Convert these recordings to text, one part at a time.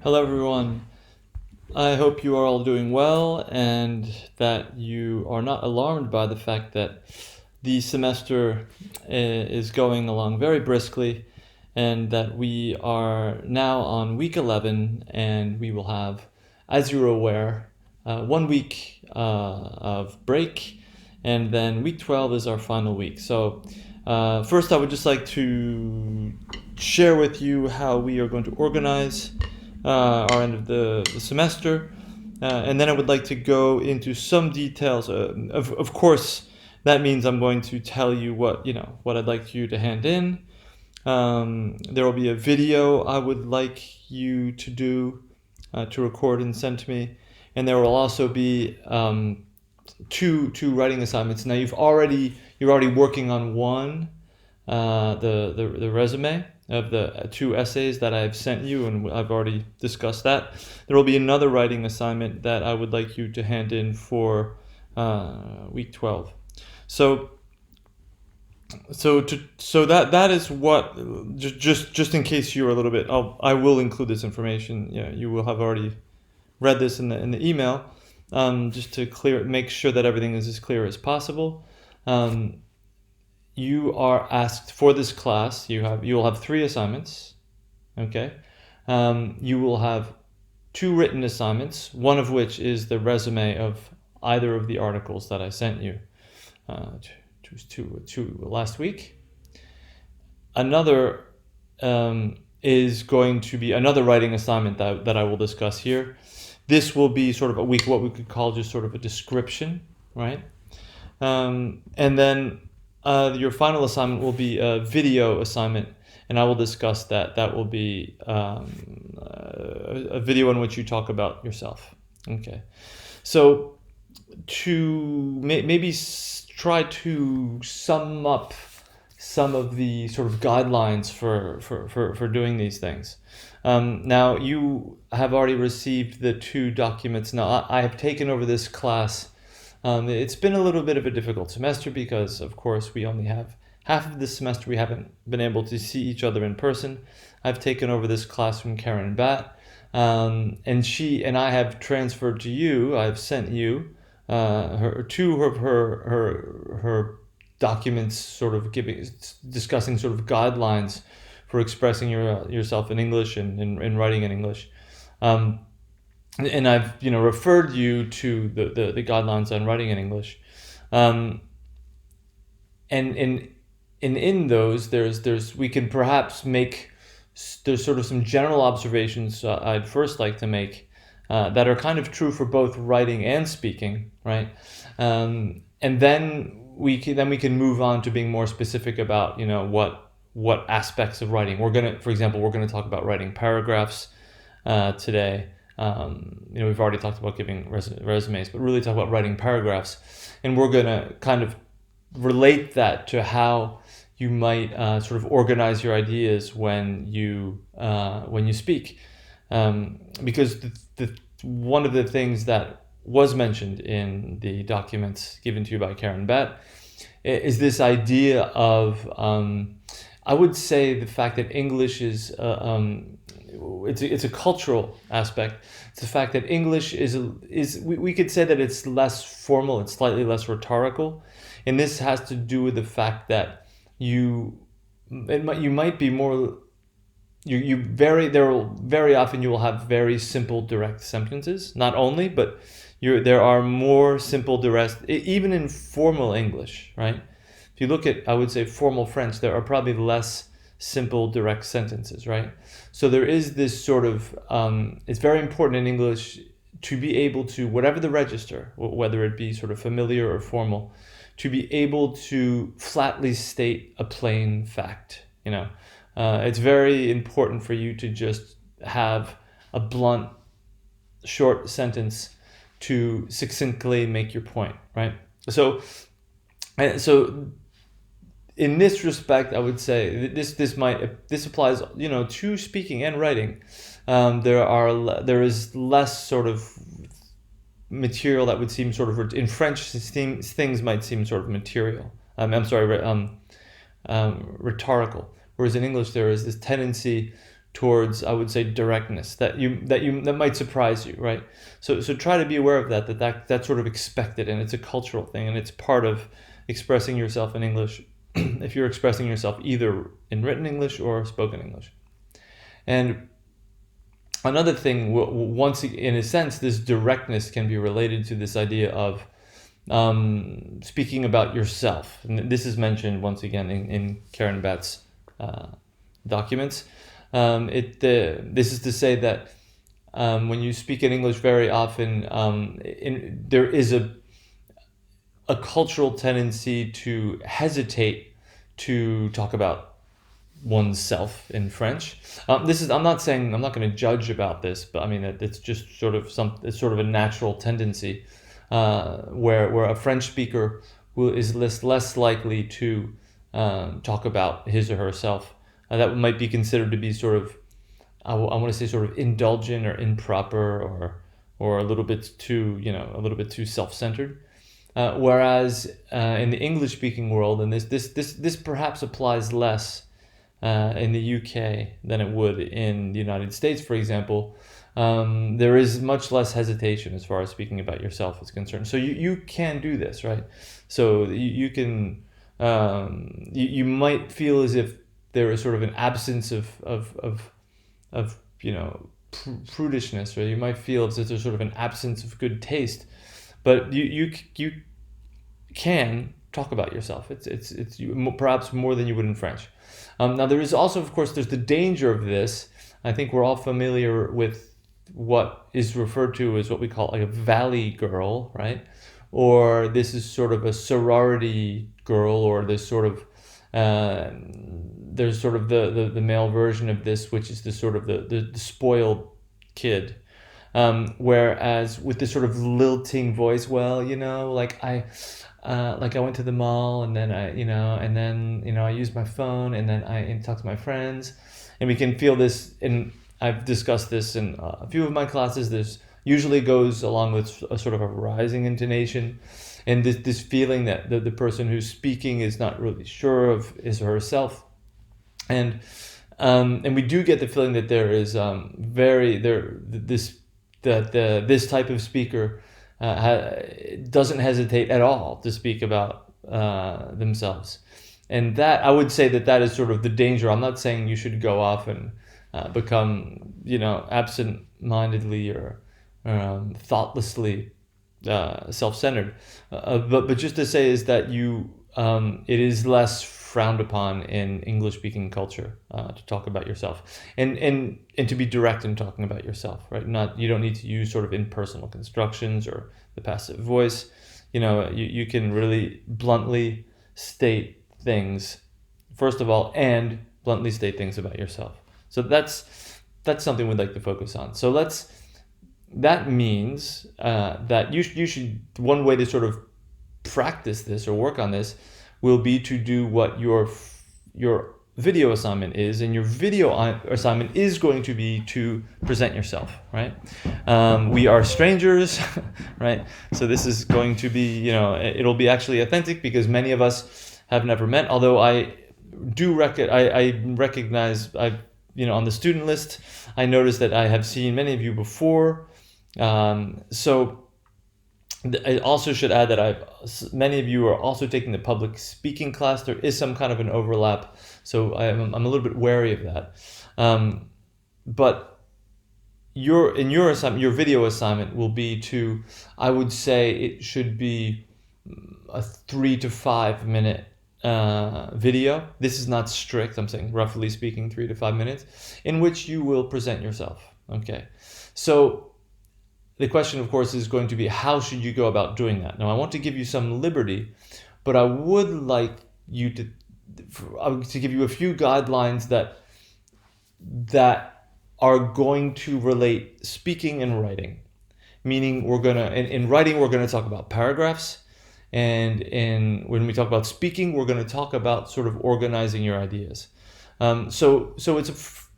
Hello, everyone. I hope you are all doing well and that you are not alarmed by the fact that the semester is going along very briskly and that we are now on week 11 and we will have, as you're aware, 1 week of break and then week 12 is our final week. So, first, I would just like to share with you how we are going to organize our end of the semester. And then I would like to go into some details. Of course, that means I'm going to tell you what I'd like you to hand in. There will be a video I would like you to do to record and send to me, and there will also be two writing assignments. Now you're already working on one, the resume of the two essays that I've sent you, and I've already discussed that. There will be another writing assignment that I would like you to hand in for week 12. So that is what, just in case you're a little bit, I will include this information. Yeah, you will have already read this in the email. Just to make sure that everything is as clear as possible. You are asked for this class. You will have three assignments. Okay. You will have two written assignments, one of which is the resume of either of the articles that I sent you to last week. Another is going to be another writing assignment that I will discuss here. This will be sort of what we could call just sort of a description, right? And then your final assignment will be a video assignment, and I will discuss that. That will be a video in which you talk about yourself. Okay. So to maybe try to sum up some of the sort of guidelines for doing these things. Now, you have already received the two documents. Now, I have taken over this class. It's been a little bit of a difficult semester because, of course, we only have half of this semester. We haven't been able to see each other in person. I've taken over this class from Karen Bat, and she and I have transferred to you. I've sent you two of her documents, sort of discussing sort of guidelines for expressing yourself in English and in writing in English. And I've referred you to the guidelines on writing in English, and in those there's we can perhaps there's sort of some general observations I'd first like to make that are kind of true for both writing and speaking, right? And then we can move on to being more specific about what aspects of writing for example, we're gonna talk about writing paragraphs today. We've already talked about giving resumes, but really talk about writing paragraphs, and we're gonna kind of relate that to how you might sort of organize your ideas when you speak, because one of the things that was mentioned in the documents given to you by Karen Bat is this idea of I would say the fact that English is it's a cultural aspect. It's the fact that English is we could say that it's less formal, it's slightly less rhetorical, and this has to do with the fact that you might be more very often you will have very simple direct sentences. Not only, but there are more simple direct even in formal English, right? If you look at, I would say, formal French, there are probably less simple direct sentences, right? So there is this sort of it's very important in English to be able to, whatever the register, whether it be sort of familiar or formal, to be able to flatly state a plain fact. It's very important for you to just have a blunt, short sentence to succinctly make your point, right? So in this respect, I would say this applies, to speaking and writing. There is less sort of material that would seem sort of, in French, things might seem sort of material. I'm sorry, rhetorical. Whereas in English, there is this tendency towards, I would say, directness that might surprise you, right? So try to be aware of that's sort of expected, and it's a cultural thing, and it's part of expressing yourself in English if you're expressing yourself either in written English or spoken English. And another thing, once in a sense, this directness can be related to this idea of speaking about yourself. And this is mentioned once again in Karen Batt's documents. This is to say that when you speak in English, very often there is a cultural tendency to hesitate to talk about oneself in French. I'm not going to judge about this, but I mean it's just it's sort of a natural tendency where a French speaker is less likely to talk about his or herself. That might be considered to be sort of, I want to say, sort of indulgent or improper, or a little bit too self-centered. Whereas in the English-speaking world, and this perhaps applies less in the UK than it would in the United States, for example, there is much less hesitation as far as speaking about yourself is concerned. So you can do this, right? So you can, you might feel as if there is sort of an absence of prudishness, or you might feel as if there's sort of an absence of good taste, but you can talk about yourself. It's perhaps more than you would in French. Now there is also, of course, there's the danger of this. I think we're all familiar with what is referred to as what we call like a valley girl, right? Or this is sort of a sorority girl, or this sort of there's sort of the male version of this, which is the sort of the spoiled kid. Whereas with this sort of lilting voice, like I went to the mall, and then I used my phone, and then I talked to my friends, and we can feel this. And I've discussed this in a few of my classes. This usually goes along with a sort of a rising intonation, and this feeling that the person who's speaking is not really sure of his or herself, and we do get the feeling that there is this type of speaker doesn't hesitate at all to speak about themselves, and that, I would say, that is sort of the danger. I'm not saying you should go off and become absent-mindedly or thoughtlessly self-centered, but just to say is that it is less frowned upon in English-speaking culture to talk about yourself, and to be direct in talking about yourself, right? You don't need to use sort of impersonal constructions or the passive voice. You can really bluntly state things, first of all, and bluntly state things about yourself. So that's something we'd like to focus on. So that means that you should, one way to sort of practice this or work on this will be to do what your video assignment is, and your video assignment is going to be to present yourself, right? We are strangers, right? So this is going to be, it'll be actually authentic because many of us have never met, although I recognize, on the student list, I noticed that I have seen many of you before. So I also should add that many of you are also taking the public speaking class. There is some kind of an overlap, so I'm a little bit wary of that. But your video assignment will be to, I would say it should be a 3 to 5 minute video. This is not strict. I'm saying roughly speaking 3 to 5 minutes, in which you will present yourself. Okay, so the question, of course, is going to be, how should you go about doing that? Now, I want to give you some liberty, but I would like you to give you a few guidelines that are going to relate speaking and writing. Meaning, in writing, we're gonna talk about paragraphs, and when we talk about speaking, we're gonna talk about sort of organizing your ideas. So it's a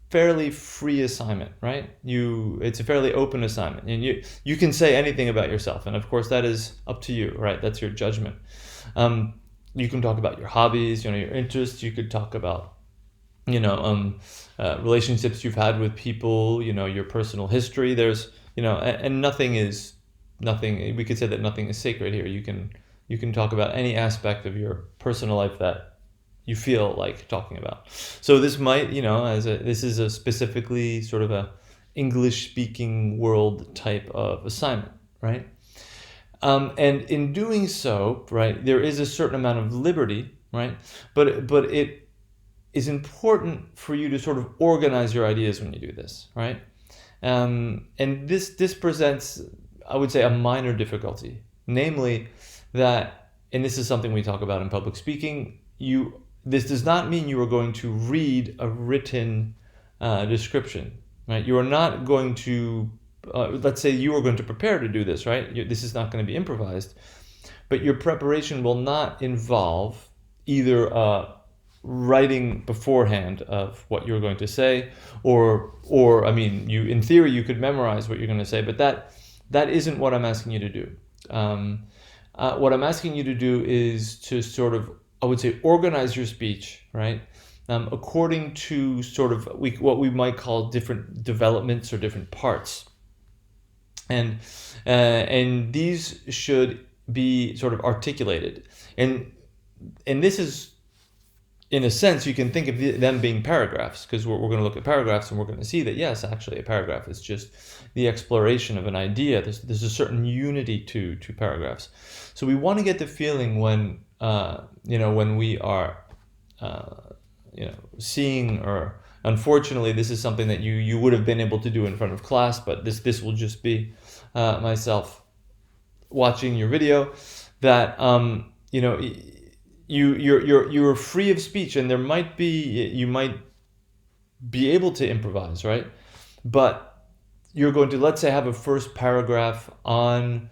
fairly free assignment, right? It's a fairly open assignment, and you can say anything about yourself, and of course that is up to you, right? That's your judgment. You can talk about your hobbies, your interests. You could talk about relationships you've had with people, your personal history. There's, and nothing. We could say that nothing is sacred here. You can talk about any aspect of your personal life that you feel like talking about. So this might, this is a specifically sort of a English speaking world type of assignment, right? And in doing so, right, there is a certain amount of liberty, right? But it is important for you to sort of organize your ideas when you do this, right? And this presents, I would say, a minor difficulty, namely that, and this is something we talk about in public speaking, this does not mean you are going to read a written description, right? You are not going to, let's say you are going to prepare to do this, right? This is not going to be improvised, but your preparation will not involve either writing beforehand of what you're going to say, or I mean, in theory you could memorize what you're going to say, but that isn't what I'm asking you to do. What I'm asking you to do is to sort of, I would say, organize your speech, right? According to sort of what we might call different developments or different parts. And these should be sort of articulated. And this is, in a sense, you can think of them being paragraphs, because we're going to look at paragraphs and we're going to see that, yes, actually a paragraph is just the exploration of an idea. There's a certain unity to paragraphs. So we want to get the feeling when we are seeing, or unfortunately this is something that you would have been able to do in front of class, but this will just be myself watching your video, that you're free of speech, and you might be able to improvise, right? But you're going to, let's say, have a first paragraph on,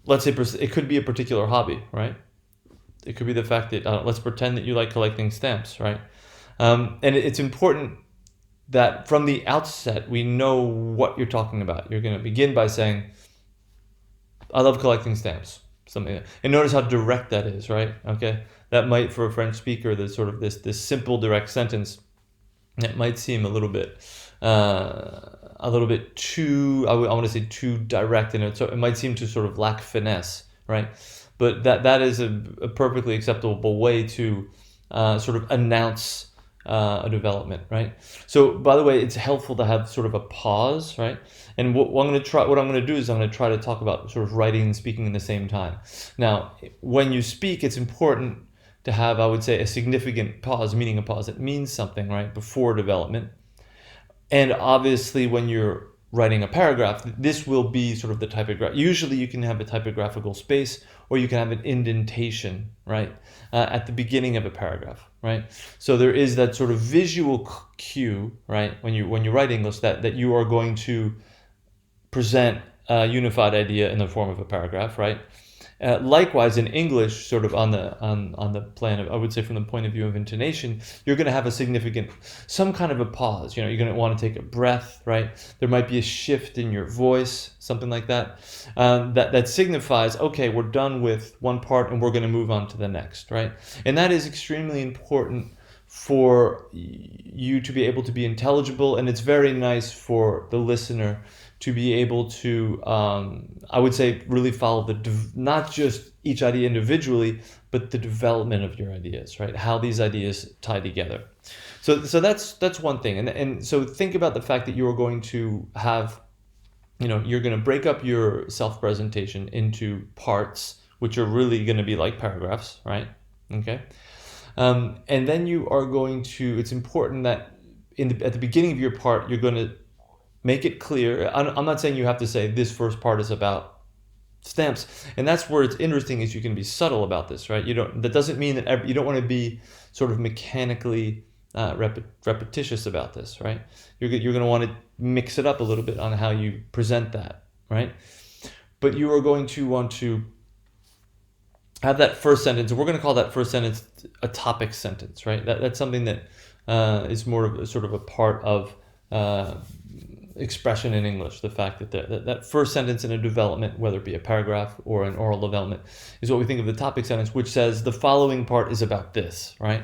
let's say it could be a particular hobby, right? It could be the fact that, let's pretend that you like collecting stamps, right? And it's important that from the outset we know what you're talking about. You're going to begin by saying, I love collecting stamps. Something, and notice how direct that is, right? Okay, that might, for a French speaker, there's sort of this simple, direct sentence, it might seem a little bit too, I want to say too direct, and it might seem to sort of lack finesse, right? But that is a perfectly acceptable way to sort of announce a development, right? So, by the way, it's helpful to have sort of a pause, right? And what I'm going to do is I'm going to try to talk about sort of writing and speaking in the same time. Now, when you speak, it's important to have, I would say, a significant pause, meaning a pause that means something, right, before development. And obviously, when you're writing a paragraph, this will be sort of the typograph. Usually you can have a typographical space, or you can have an indentation, right, at the beginning of a paragraph, right? So there is that sort of visual cue, right, when you write English, that you are going to present a unified idea in the form of a paragraph, right? Likewise, in English, sort of on the plan of, I would say, from the point of view of intonation, you're going to have some kind of a pause. You're going to want to take a breath, right? There might be a shift in your voice, something like that, that signifies, okay, we're done with one part and we're going to move on to the next, right? And that is extremely important for you to be able to be intelligible, and it's very nice for the listener to be able to, I would say, really follow not just each idea individually, but the development of your ideas, right? How these ideas tie together. So that's one thing. And so think about the fact that you are going to have, you're going to break up your self-presentation into parts, which are really going to be like paragraphs, right? Okay. And then you are going to, it's important that at the beginning of your part, you're going to make it clear. I'm not saying you have to say this first part is about stamps, and that's where it's interesting, is you can be subtle about this, right? That doesn't mean that you don't want to be sort of mechanically repetitious about this, right? You're going to want to mix it up a little bit on how you present that, right? But you are going to want to have that first sentence, and we're going to call that first sentence a topic sentence, right? That's something that is more of a sort of a part of expression in English. The fact that first sentence in a development, whether it be a paragraph or an oral development, is what we think of the topic sentence, which says the following part is about this, right?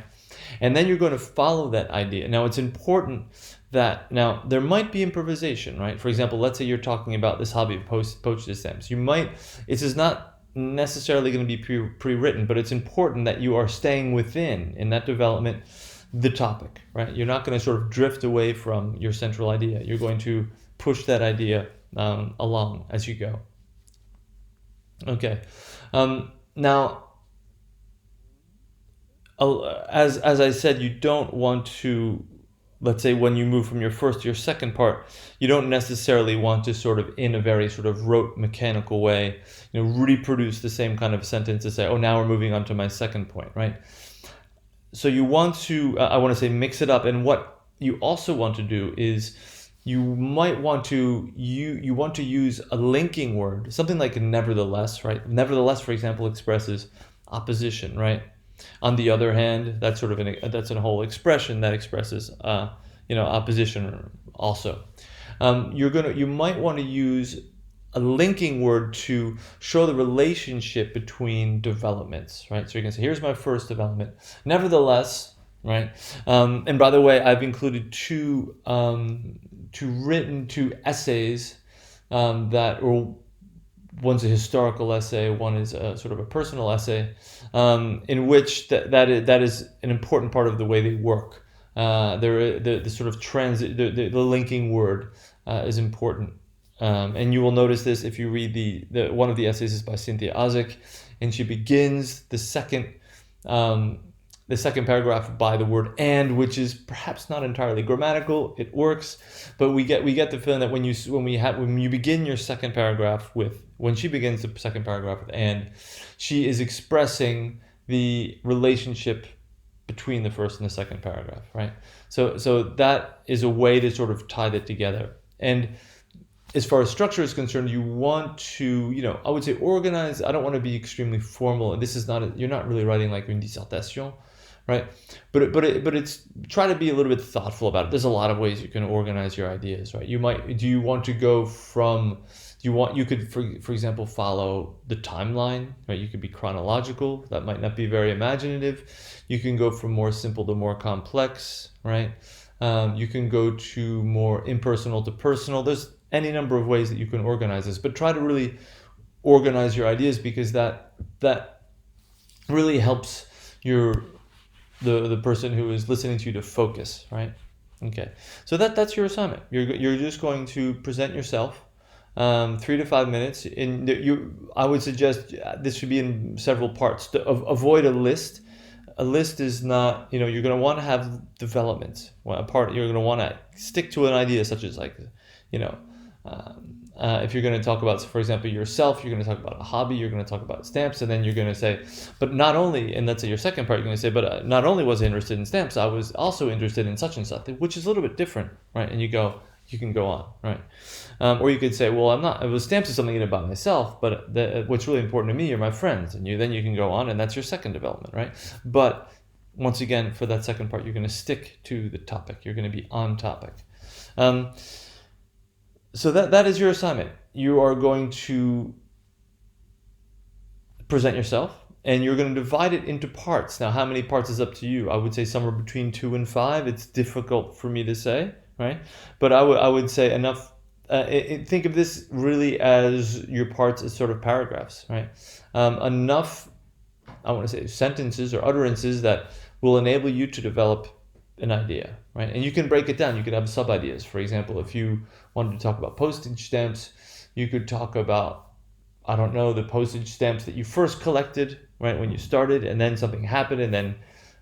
And then you're going to follow that idea. Now, it's important that, now, there might be improvisation, right? For example, let's say you're talking about this hobby of postage stamps. This is not necessarily going to be pre-written, but it's important that you are staying within, in that development, the topic, right? You're not going to sort of drift away from your central idea. You're going to push that idea along as you go. Okay. Now, as I said, you don't want to, let's say when you move from your first to your second part, you don't necessarily want to sort of, in a very sort of rote, mechanical way, reproduce the same kind of sentence to say, oh, now we're moving on to my second point, right? So you want to, I want to say, mix it up. And what you also want to do is you might want to, you want to use a linking word, something like nevertheless, right? Nevertheless, for example, expresses opposition, right? On the other hand, that's sort of that's a whole expression that expresses, opposition also. You might want to use a linking word to show the relationship between developments, right? So you can say, here's my first development. Nevertheless, right? And by the way, I've included two essays that, or one's a historical essay, one is a sort of a personal essay, in which that is an important part of the way they work. The sort of the linking word is important. And you will notice this if you read the one of the essays is by Cynthia Ozick, and she begins the second paragraph by the word "and," which is perhaps not entirely grammatical. It works, but we get the feeling that when you begin your second paragraph when she begins the second paragraph with "and," she is expressing the relationship between the first and the second paragraph, right? So that is a way to sort of tie that together. And as far as structure is concerned, you want to, I would say organize. I don't want to be extremely formal. This is you're not really writing like une dissertation, right? But it's try to be a little bit thoughtful about it. There's a lot of ways you can organize your ideas, right? You could, for example, follow the timeline, right? You could be chronological. That might not be very imaginative. You can go from more simple to more complex, right? You can go to more impersonal to personal. There's any number of ways that you can organize this, but try to really organize your ideas, because that really helps the person who is listening to you to focus, right? Okay, so that's your assignment. You're just going to present yourself 3 to 5 minutes. I would suggest this should be in several parts. Avoid a list. A list is not, you're going to want to have developments. You're going to want to stick to an idea, such as if you're going to talk about, for example, yourself, you're going to talk about a hobby, you're going to talk about stamps, and then you're going to say, but not only, and let's say your second part, you're going to say, but not only was I interested in stamps, I was also interested in such and such, which is a little bit different, right? And you can go on, right? Or you could say, well, stamps is something I did by myself, but what's really important to me are my friends, and then you can go on, and that's your second development, right? But once again, for that second part, you're going to stick to the topic. You're going to be on topic. So that is your assignment. You are going to present yourself, and you're going to divide it into parts. Now, how many parts is up to you? I would say somewhere between 2 and 5. It's difficult for me to say, right? But I would say enough. Think of this really as your parts as sort of paragraphs, right? Enough, I want to say, sentences or utterances that will enable you to develop an idea, right? And you can break it down. You could have sub-ideas. For example, if you wanted to talk about postage stamps, you could talk about, I don't know, the postage stamps that you first collected, right, when you started, and then something happened, and then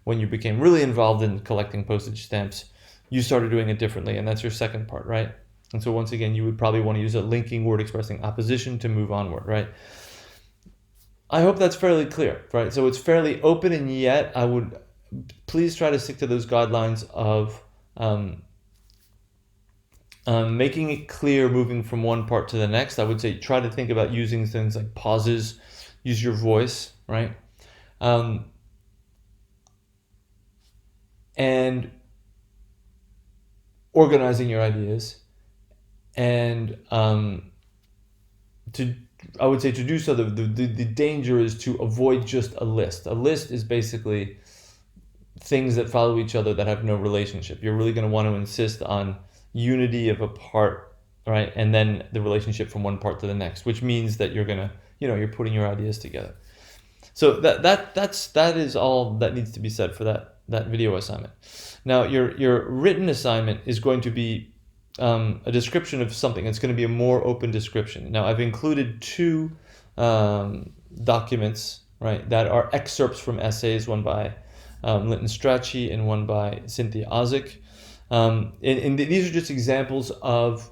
when you became really involved in collecting postage stamps, you started doing it differently, and that's your second part, right? And so once again, you would probably want to use a linking word expressing opposition to move onward, right? I hope that's fairly clear, right? So it's fairly open, and yet I would please try to stick to those guidelines of making it clear moving from one part to the next. I would say try to think about using things like pauses, use your voice, right? And organizing your ideas. And I would say to do so, the danger is to avoid just a list. A list is basically things that follow each other that have no relationship. You're really going to want to insist on unity of a part, right? And then the relationship from one part to the next, which means that you're going to, you're putting your ideas together. So that is all that needs to be said for that video assignment. Now your written assignment is going to be a description of something. It's going to be a more open description. Now I've included two documents, right, that are excerpts from essays, one by Linton Strachey and one by Cynthia Ozick. And these are just examples of,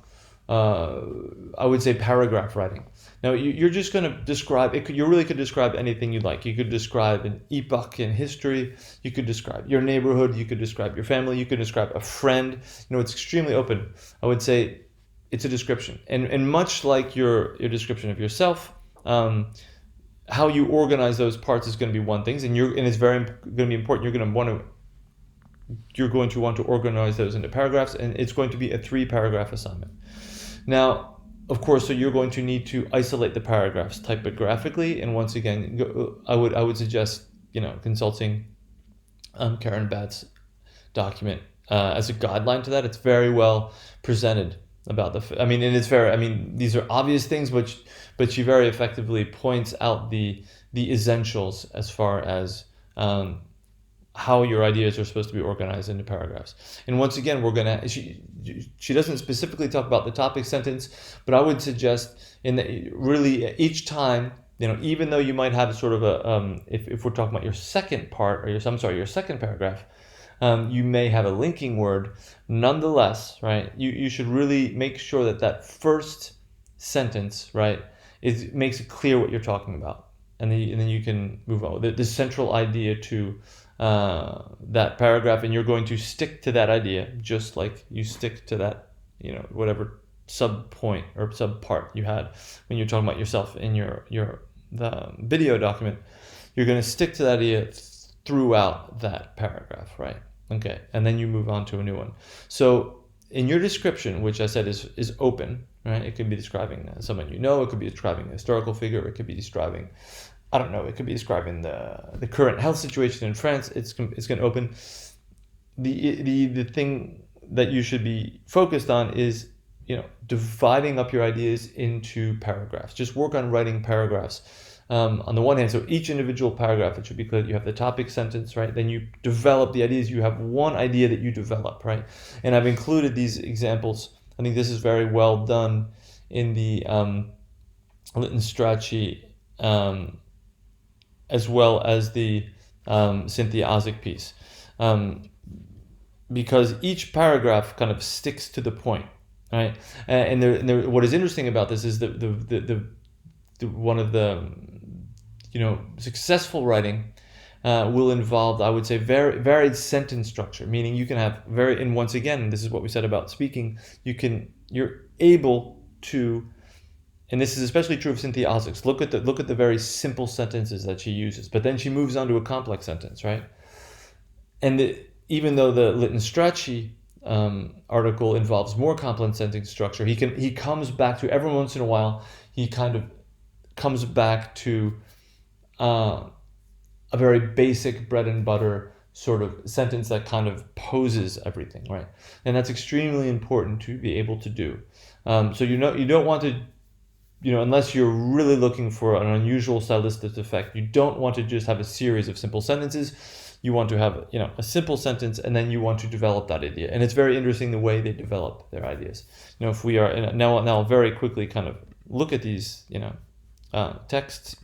I would say, paragraph writing. Now, you're just going to describe, you really could describe anything you like. You could describe an epoch in history. You could describe your neighborhood. You could describe your family. You could describe a friend. It's extremely open. I would say it's a description. And much like your description of yourself, how you organize those parts is going to be one thing, and it's very going to be important. You're going to want to organize those into paragraphs, and it's going to be a 3-paragraph assignment. Now, of course, so you're going to need to isolate the paragraphs typographically, and once again, I would suggest consulting Karen Batt's document as a guideline to that. It's very well presented about these are obvious things, but she very effectively points out the essentials as far as how your ideas are supposed to be organized into paragraphs. And once again, she doesn't specifically talk about the topic sentence, but I would suggest really each time, even though you might have sort of a if we're talking about your second part, or your second paragraph, you may have a linking word. Nonetheless, right, you should really make sure that first sentence, right, makes it clear what you're talking about, and then you can move on. The central idea to that paragraph, and you're going to stick to that idea just like you stick to that, whatever sub point or sub part you had when you're talking about yourself in the video document. You're going to stick to that idea throughout that paragraph, right? Okay, and then you move on to a new one. So in your description, which I said is open, right? It could be describing someone it could be describing a historical figure, it could be describing, I don't know, it could be describing the current health situation in France. It's going to open. The thing that you should be focused on is, dividing up your ideas into paragraphs. Just work on writing paragraphs. On the one hand, so each individual paragraph, it should be clear that you have the topic sentence, right? Then you develop the ideas. You have one idea that you develop, right? And I've included these examples. I think this is very well done in the Linton Strachey, as well as the Cynthia Ozick piece, because each paragraph kind of sticks to the point, right? And what is interesting about this is the one of the successful writing will involve, I would say, very varied sentence structure, meaning you can have and once again, this is what we said about speaking, you're able to, and this is especially true of Cynthia Ozick, look at the very simple sentences that she uses, but then she moves on to a complex sentence, right? And even though the Linton Strachey article involves more complex sentence structure, he comes back to, every once in a while, he kind of comes back to a very basic bread and butter sort of sentence that kind of poses everything, right? And that's extremely important to be able to do. So you don't want to, unless you're really looking for an unusual stylistic effect, you don't want to just have a series of simple sentences. You want to have, a simple sentence, and then you want to develop that idea. And it's very interesting the way they develop their ideas. If we are now I'll very quickly kind of look at these, texts.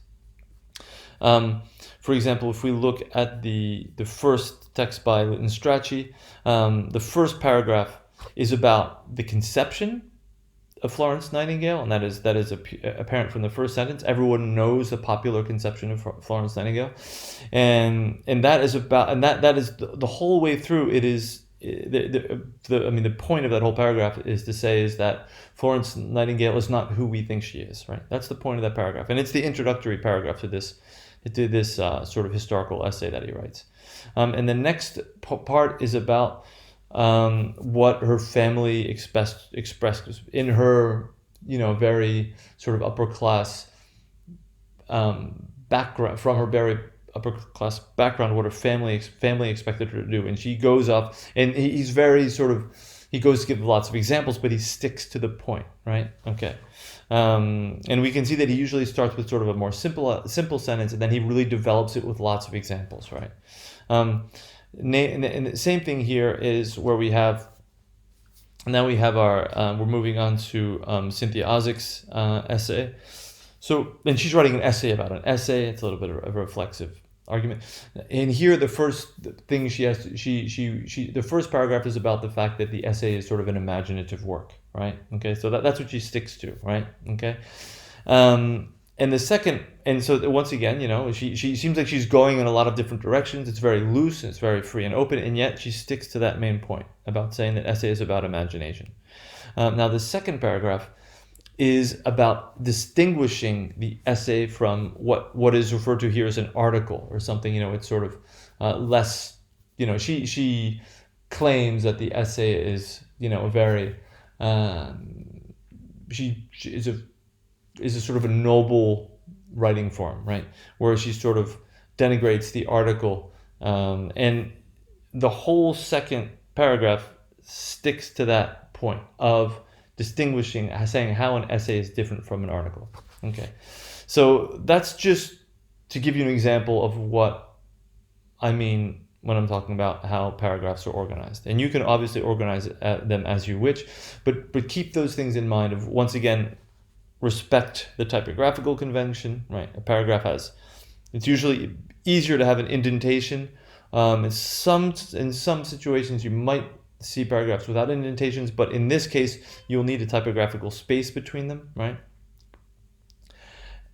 For example, if we look at the first text by Linton Strachey, the first paragraph is about the conception of Florence Nightingale, and that is apparent from the first sentence. Everyone knows the popular conception of Florence Nightingale, and that is about, and that is the whole way through. It is the point of that whole paragraph is to say is that Florence Nightingale is not who we think she is, right? That's the point of that paragraph, and it's the introductory paragraph to this sort of historical essay that he writes. And the next part is about what her family expressed in her, very sort of upper class background, from her very upper class background, what her family expected her to do, and she goes up, and he's very sort of, he goes to give lots of examples, but he sticks to the point, right? Okay. And we can see that he usually starts with sort of a more simple sentence, and then he really develops it with lots of examples, right? And the same thing here is where we have, now we have our, we're moving on to Cynthia Ozik's essay. So, and she's writing an essay about an essay. It's a little bit of a reflexive argument. And here, the first thing she has, the first paragraph is about the fact that the essay is sort of an imaginative work, right? Okay, so that's what she sticks to, right? Okay. And the second, and so once again, you know, she seems like she's going in a lot of different directions. It's very loose, and it's very free and open, and yet she sticks to that main point about saying that essay is about imagination. Now, the second paragraph is about distinguishing the essay from what is referred to here as an article or something. You know, it's sort of less. You know, she claims that the essay is, you know, a very she is a sort of a noble writing form, right? Where she sort of denigrates the article, and the whole second paragraph sticks to that point of distinguishing, saying how an essay is different from an article. Okay, so that's just to give you an example of what I mean when I'm talking about how paragraphs are organized. And you can obviously organize them as you wish, but keep those things in mind of, once again, respect the typographical convention, right? A paragraph has, it's usually easier to have an indentation. In some situations you might see paragraphs without indentations, but in this case you'll need a typographical space between them, right?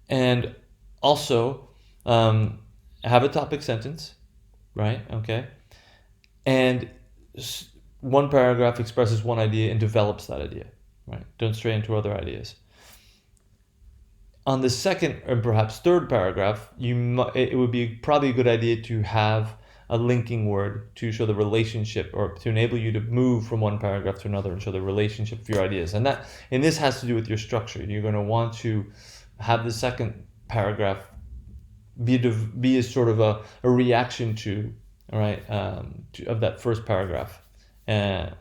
And also have a topic sentence, right? Okay, and one paragraph expresses one idea and develops that idea, right? Don't stray into other ideas. On the second and perhaps third paragraph, it would be probably a good idea to have a linking word to show the relationship, or to enable you to move from one paragraph to another and show the relationship of your ideas. And this has to do with your structure. You're going to want to have the second paragraph be a sort of a reaction to, all right, of that first paragraph. The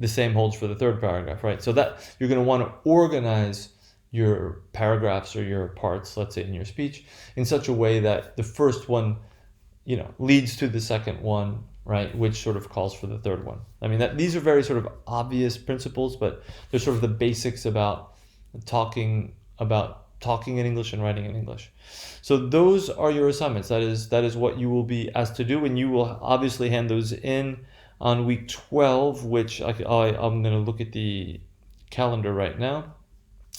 same holds for the third paragraph, right? So that you're going to want to organize your paragraphs or your parts, let's say in your speech, in such a way that the first one, you know, leads to the second one, right, which sort of calls for the third one. I mean, these are very sort of obvious principles, but they're sort of the basics about talking in English and writing in English. So those are your assignments. That is what you will be asked to do, and you will obviously hand those in on week 12, which I'm going to look at the calendar right now.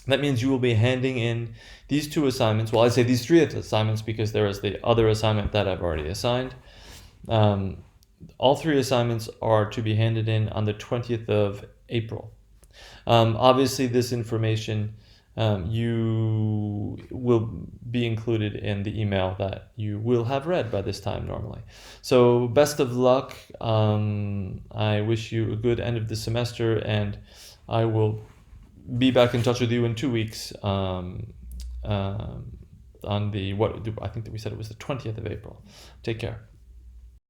That means you will be handing in these two assignments. Well, I say these three assignments because there is the other assignment that I've already assigned. All three assignments are to be handed in on the 20th of April. Obviously, this information you will be included in the email that you will have read by this time normally. So best of luck. I wish you a good end of the semester, and I will be back in touch with you in 2 weeks on I think that we said it was the 20th of April. Take care.